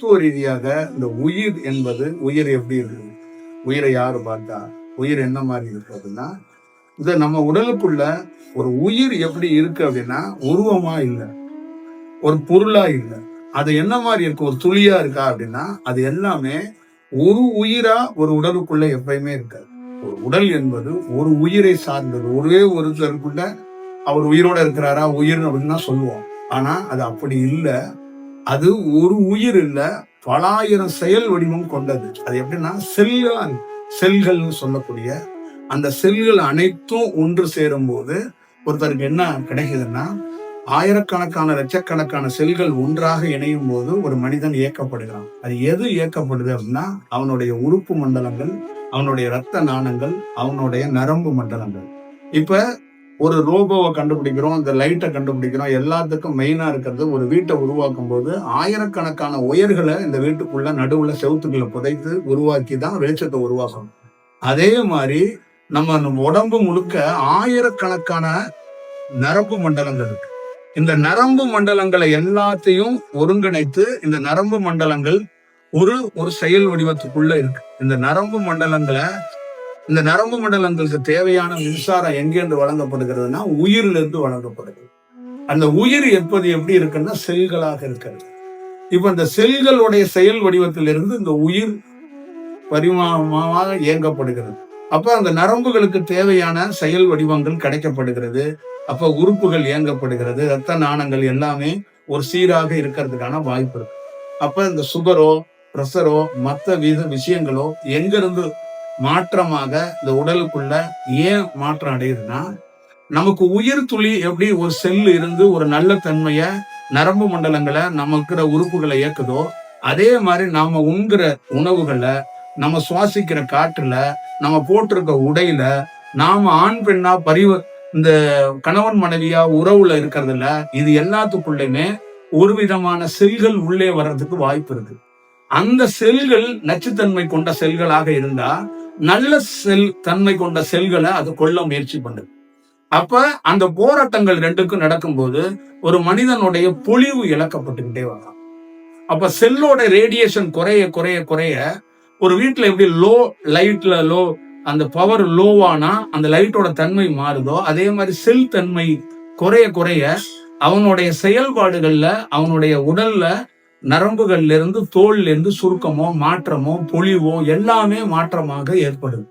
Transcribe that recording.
மருத்துவ ரீதியாக இந்த உயிர் என்பது, உயிர் எப்படி இருக்கு, உயிரை யாரு பார்த்தா, உயிர் என்ன மாதிரி இருக்கு அப்படின்னா, இந்த நம்ம உடலுக்குள்ள ஒரு உயிர் எப்படி இருக்கு அப்படின்னா, உருவமா இல்லை, ஒரு பொருளா இல்லை, அது என்ன மாதிரி இருக்கு, ஒரு துளியா இருக்கா அப்படின்னா, அது எல்லாமே ஒரு உயிரா ஒரு உடலுக்குள்ள எப்பயுமே இருக்காது. ஒரு உடல் என்பது ஒரு உயிரை சார்ந்தது. ஒரே ஒருத்தருக்குள்ள அவர் உயிரோட இருக்கிறாரா, உயிர் அப்படின்னு தான் சொல்லுவோம். ஆனா அது அப்படி இல்லை. அது ஒரு உயிர் இல்ல, பலாயிரம் செயல் வடிவம் கொண்டது. அது எப்படின்னா செல்கள்னு சொல்லக்கூடிய அந்த செல்கள் அனைத்தும் ஒன்று சேரும் போது ஒருத்தருக்கு என்ன கிடைக்குதுன்னா, ஆயிரக்கணக்கான லட்சக்கணக்கான செல்கள் ஒன்றாக இணையும் போது ஒரு மனிதன் இயக்கப்படுகிறான். அது எது இயக்கப்படுது அப்படின்னா, அவனுடைய உறுப்பு மண்டலங்கள், அவனுடைய இரத்த நாணங்கள், அவனுடைய நரம்பு மண்டலங்கள். இப்ப ஒரு ரோபோவை கண்டுபிடிக்கிறோம், இந்த லைட்டை கண்டுபிடிக்கிறோம், எல்லாத்துக்கும் மெயினா இருக்கிறது ஒரு வீட்டை உருவாக்கும் போது ஆயிரக்கணக்கான ஒயர்களை இந்த வீட்டுக்குள்ள நடுவுல செவுத்துக்களை புதைத்து உருவாக்கி தான் வெளிச்சத்தை உருவாக்கணும். அதே மாதிரி நம்ம உடம்பு முழுக்க ஆயிரக்கணக்கான நரம்பு மண்டலங்கள் இருக்கு. இந்த நரம்பு மண்டலங்களை எல்லாத்தையும் ஒருங்கிணைத்து இந்த நரம்பு மண்டலங்கள் ஒரு செயல் வடிவத்துக்குள்ள இருக்கு. இந்த நரம்பு மண்டலங்களுக்கு தேவையான மின்சாரம் எங்கேருந்து வழங்கப்படுகிறதுனா உயிரிலிருந்து வழங்கப்படுகிறது. அந்த உயிர் எப்படி இருக்குன்னா செல்களாக இருக்கிறது. இப்ப இந்த செல்களுடைய செயல் வடிவத்திலிருந்து இந்த உயிர் பரிமாணமாக இயங்கப்படுகிறது. அப்ப அந்த நரம்புகளுக்கு தேவையான செயல் வடிவங்கள் கிடைக்கப்படுகிறது. அப்ப உறுப்புகள் இயங்கப்படுகிறது. இரத்த நாணங்கள் எல்லாமே ஒரு சீராக இருக்கிறதுக்கான வாய்ப்பு இருக்கு. அப்ப இந்த சுகரோ பிரஷரோ மற்ற விஷயங்களோ எங்கிருந்து மாற்றமாக இந்த உடலுக்குள்ள ஏன் மாற்றம் அடையுதுன்னா, நமக்கு உயிர் துளி எப்படி ஒரு செல் இருந்து ஒரு நல்ல தன்மைய நரம்பு மண்டலங்களை நமக்கு உறுப்புகளை இயக்குதோ, அதே மாதிரி நாம உண்கிற உணவுகளை, நம்ம சுவாசிக்கிற காற்றுல, நம்ம போட்டிருக்க உடையில, நாம ஆண் பெண்ணா இந்த கணவன் மனைவியா உறவுல இருக்கிறதுல, இது எல்லாத்துக்குள்ளயுமே ஒரு விதமான செல்கள் உள்ளே வர்றதுக்கு வாய்ப்பு இருக்கு. அந்த செல்கள் நச்சுத்தன்மை கொண்ட செல்களாக இருந்தா நல்ல செல் தன்மை கொண்ட செல்களை அது கொள்ள முயற்சி பண்ணுது. அப்ப அந்த போராட்டங்கள் ரெண்டுக்கும் நடக்கும்போது ஒரு மனிதனுடைய பொலிவு இழக்கப்பட்டுக்கிட்டே வரலாம். அப்ப செல்லோட ரேடியேஷன் குறைய குறைய குறைய ஒரு வீட்டுல எப்படி லைட்ல அந்த பவர் லோவானா அந்த லைட்டோட தன்மை மாறுதோ, அதே மாதிரி செல் தன்மை குறைய குறைய அவனுடைய செயல்பாடுகள்ல, அவனுடைய உடல்ல நரம்புகள்ல இருந்து தோல்ல இருந்து சுருக்கமோ மாற்றமோ பொலிவோ எல்லாமே மாற்றமாக ஏற்படுது.